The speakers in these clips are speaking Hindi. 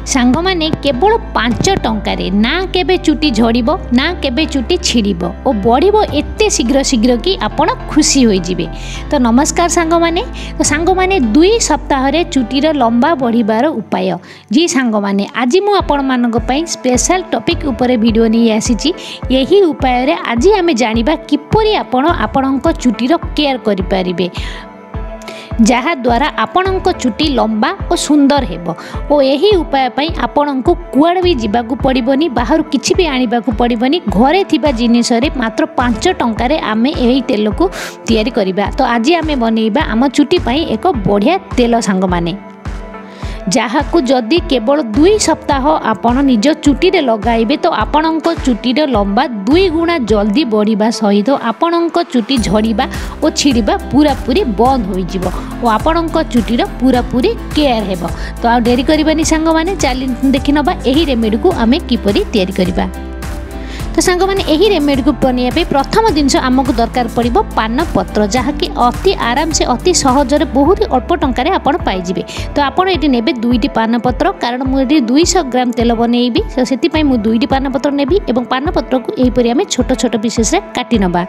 सांग माने केवल 5 टंकार ना केबे चुटी झड़ब ना केबे चुटी छिड़ब और बढ़िबो एते शीघ्र शीघ्र कि आपण खुशी होई जिवे। तो नमस्कार सांग माने। तो सांग माने 2 सप्ताह रे चुटीर लंबा बढ़िबार उपाय जी सांग माने आज मु आपण मानक पई स्पेशल टॉपिक ऊपर वीडियो नहीं आसीची। यही उपाय रे आज आमे जानिबा किपरि आपण आपणक चुटीर केयर करि परिबे जहा द्वारा आपणक चुटी लंबा और सुंदर हेबो। और यही उपाय पई आपणक कुआड़ भी जीवाकू पड़िबनी, बाहर किछि भी आनिबाकू पड़िबनी, घरे थिबा जिनिस रे मात्र 5 टंकार आमे एही तेल को तैयारी करिबा। तो आज आमे बनेइबा आम चुटी पई एक बढ़िया तेल सांग माने जहाकू जदि केवल 2 सप्ताह आपण निज चुटी रे लगाइबे तो आपणक चुटी रे लंबा 2 गुणा जल्दी बढ़िबा सहित आपणक चुटी झड़िबा और छिड़िबा पूरा पूरी बंद होई जिवो और आपणक चुटी रे पूरा पूरी केयर हेबो। तो आ डेरी करबानी सांग माने चली देखि नबा एही रेमेडी को आमे किपरि तैयारी करबा। तो सांग माने एही रेमेडी को बनिया पे प्रथम जिनस आमको दरकार पड़िबो पान पत्र जहाँकि अति आराम से अति सहज रे बहुत अल्प टंकार आपण पाई जिवे। तो आपण एटी नेबे 2टी पान पत्र कारण मु एटी 200 ग्राम तेल बनेइबी। तो सेति पई मु 2टी पान पत्र नेबी एवं पान पत्र को एही परि आमे छोट छोट पीसेस रे काटी नबा।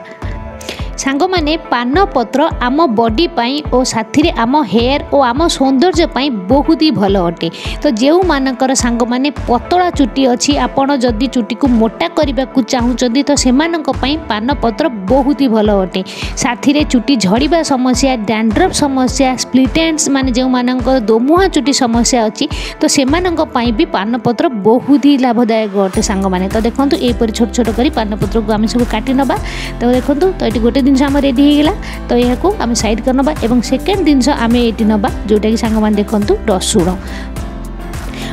सांग माने पान पत्र आम बॉडी पाई और साथी रे आम हेयर और आम सौंदर्य पाई बहुत ही भल अटे। तो जेउ मानकर सांग माने पतला चुटी अछि आपण जदि चुटी को मोटा करबा को चाहुचंदी तो सेमानक पाई पान पत्र बहुत ही भल अटे। साथी रे चुटी झड़िबा समस्या, डैंड्रफ समस्या, स्प्लिट एंड्स माने जेउ मानकर दोमुहा चुटी समस्या अछि तो सेमानक पाई भी पान पत्र बहुत ही लाभदायक अटे सांग माने। तो देखंतु ए परि छोट छोट करी पान पत्र को आमे सब काटी नबा। तो देखंतु तो एटी गोटे जिनस आम रेडी हो गला। तो यह आम साइड कर नबा एवं सेकेंड जिनस आम ये नबा जोटा कि सांग माने देखंतु रसुण।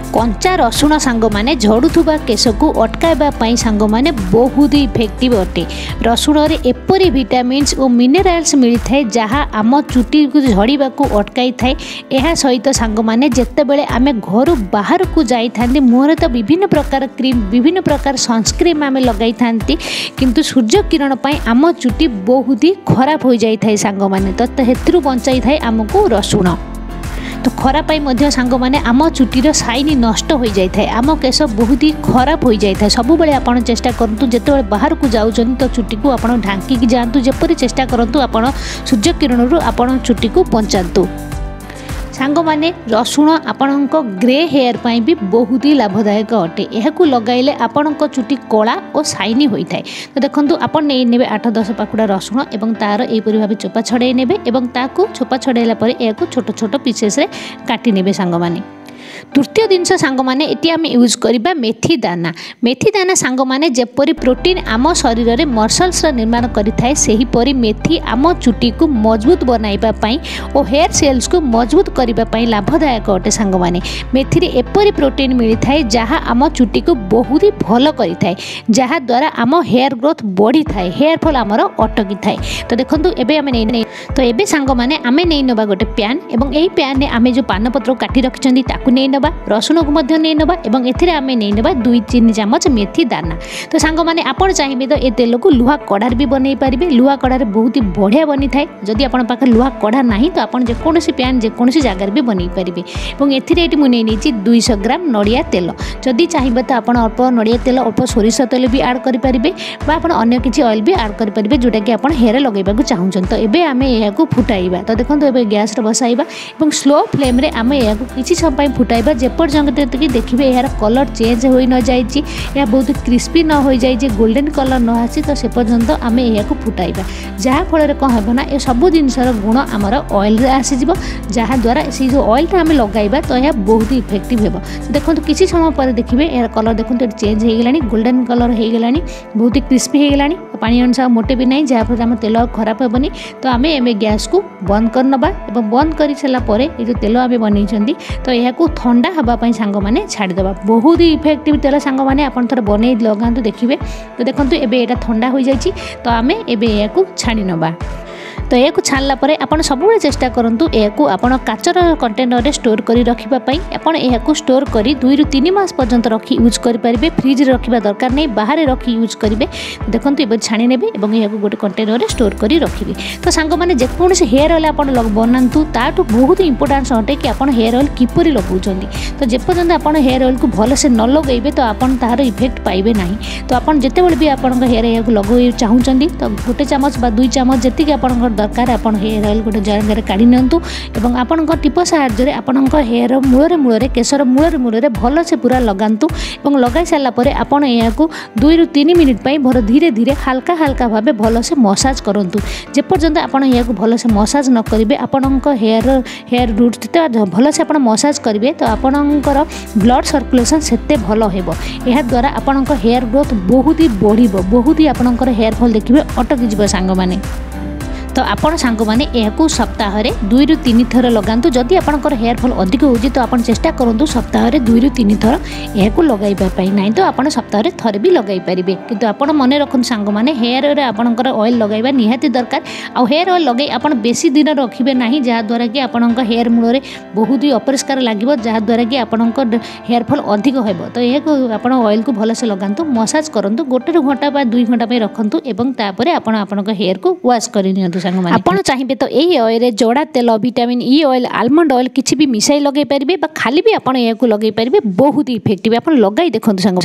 कंचा रसुण सांग माने झड़ुथुबा केश को अटकाइबा पई सांग माने बहुत ही इफेक्टिव अटे। रसुण रे एपरी विटामिन्स और मिनरल्स मिली थाए जहाँ आम चुटी को झड़िबा को अटकाई थाए। एहा सहित सांग माने जेते बेले आमे घर बाहर को जाई थांती मुहरे तो विभिन्न प्रकार क्रीम विभिन्न प्रकार सनस्क्रीन आमे लगाई थांती किंतु सूर्य किरण पई आम चुटी बहुत ही खराब हो जाई थाए सांग माने। तो हेतु बंचाई थाए आमको रसुण। तो खरा पाई मध्य सांग माने आम चुटीर शाइनी नष्ट हो जाई थाए, आम केश बहुत ही खराब हो जाई थाए। सब बेले आपण चेष्टा करंतु जेते बाहर को जाउछन तो चुटी को आपण ढांकी की जांतु जेपरि चेष्टा करंतु आपण सूर्य किरण रु आपण चुटी को बंचांतु। सांग माने रसुण आपणक ग्रे हेयर पाई भी बहुत ही लाभदायक अटे। यह लगाइले आपणक चुटी कला और शाइनी होता है। तो देखंतु आपण नै नेबे 8-10 पाखुड़ा रसुण एवं तार एपरि भाबे चोपा छड़ाई नेबे एवं ताकू चोपा छड़ाइला परे एको छोट छोट पीसेस रे काटी नेबे सांग माने। तृतीय जिनस सांग माने एटी आम यूज करिबा मेथी दाना। मेथी दाना सांग माने जेपरि प्रोटीन आम शरीर रे मसल्स निर्माण करिथाय सेही परि मेथी आम चुटी को मजबूत बनाइबा पई और हेयर सेल्स को मजबूत करिबा पई लाभदायक अटे सांग माने। मेथी रे एपरि प्रोटीन मिलिथाय जहाँ आम चुटी को बहुत ही भल करिथाय जहाँ द्वारा आम हेयर ग्रोथ बढ़ी थाए, हेयर फॉल आमर अटकी थाए। तो देखंतु एबे आमे नै तो एबे सांग माने आमे नै नबा गोटे पैन एवं एही पैन रे आमे जो पान पत्र काटी रखिचंदी ताकू नै नबा, रसुण को मध्य नै नबा एवं एथिरे आमे नै नबा 2-3 चमच मेथी दाना। तो सांग माने आपण चाहिबे तो ए तेल को लुहा कड़ार भी बनै परिबे। लुहा कड़ार बहुत ही बढ़िया बनी थाए। जदि आपण पाखे लुहा कड़ा नाही तो आपण जे कोनोसी पैन जे कोनोसी जगह भी बनै परिबे। एवं एथिरे एटी मु नै नेची 200 ग्राम नड़िया तेल। जदि चाहिबे तो आपण अल्प नड़िया तेल अल्प सोरिष तेल भी ऐड करि परिबे बा आपण अन्य किछि ऑयल भी ऐड करि परिबे जोटा कि आपण हेयर लगैबा को चाहुछन। तो एबे आमे एहा को फुटाइबा। तो देखंतु एबे गैस रे बसाइबा एवं स्लो फ्लेम रे आमे एहा को किछि समय पई फुटाइबा जेपर्यंत कि देखिए यार कलर चेंज हो न जाइए, या बहुत क्रिस्पी न हो जाए, गोल्डन कलर न आसी तो से पर्यंत आम यह फुटाइबा। जहाँफल कौन हम ना ये सब जिनसर गुण आमर ऑयल रे आसीज जहाँ द्वारा से जो ऑयल आम लगाइबा तो यह बहुत ही इफेक्टिव हो। देखो किसी समय पर देखिए यार कलर देखो चेंज हो गलानी, गोल्डन कलर हो गलानी, बहुत ही क्रिस्पी हो गलानी, पानी अनुसार मोटे भी नहीं जहाँफल आम तेल खराब हेनी। तो आम एम गैस को बंद कर नबा एवं बंद कर सारापर ये जो तेल आम बनई तो यह ठंडा हाँवाई सांग माने छाड़ीदबा। बहुत ही इफेक्टिव तेल सांग माने आपण थोड़ा बनै लगातु देखिए। तो देखो एबे एटा ठंडा हो जाइए तो आम एबे या छाड़ी नबा। तो यह छाणला आप सब चेष्टा करूँ यह आप काचर कंटेनर स्टोर कर रखापी आपको स्टोर कर 2 ରୁ 3 मास पर्यंत रखी यूज करेंगे फ्रिज रखा दरकार नहीं बाहर रखी यूज करेंगे देखो ये छाणी ने और गोटे कंटेनर स्टोर कर रखिए तो सांग मैंने जेकोसी हेयर ऑयल आप बनातु ताठू बहुत इंपोर्टान्स अटे कि आप हेयर ऑयल किपर लगाउं तो जेपर्यंत आप हेयर ऑयल को भलसे न लगेबे तो आप तार इफेक्ट पाइबे ना तो आप जिते भी आप हेयर ऑयल को लगे चाहूँगी तो गोटे चामच बा 2 चामच जी आप दरकार आप हेयर ऑयल गोटे जगह काढ़ी नियंतु एवं आपण टीप साहाय्य आपण हेयर मूल केशर मूल भल से पूरा लगातु और लगा सारापर आपण यहाँ 2 ରୁ 3 मिनिट भर धीरे धीरे हल्का हल्का भाव भल से मसाज करूँ जेपर्यंत आप यहाँ भल से मसाज न करेंगे आपण हेयर रूट जिते भल से आप मसाज करेंगे तो आपणकर ब्लड सर्कुलेशन सेते भल हो द्वारा आपण हेयर ग्रोथ बहुत ही बढ़ बहुत ही आपणकर हेयर फॉल देखिए अटकी जीव सांग माने तो आपण सांग मैंने यह सप्ताह 2 ରୁ 3 थर लगातु जदि आपंकर हेयर फॉल अधिक होती तो आप चेष्टा करूँ सप्ताह 2 ରୁ 3 थर यह लगाई ना तो आप सप्ताह थरे भी लगे पारे किंतु आप मन रखु सांग मैंने हेयर आपंकर ऑयल लगेगा निहाती दरकार आ हेयर ऑयल लगे आप बेसी दिन रखिए ना जहाद्वारा कि आपण हेयर मूल बहुत ही अपरिष्कार लगे जहाद्वारा कि आपंकर हेयर फॉल अधिक हो तो यह आप ऑयल को भलसे लगातु मसाज करूँ 1 ରୁ घंटा 2 घंटा रखु और आप हेयर को वाश कर आपण चाहिए तो यही ऑयल जोड़ा तेल vitamin E oil almond oil किसी भी मिसाई लगे पारे खाली भी आप लगे पारे बहुत ही इफेक्टिव आप लगाई देखो सांग।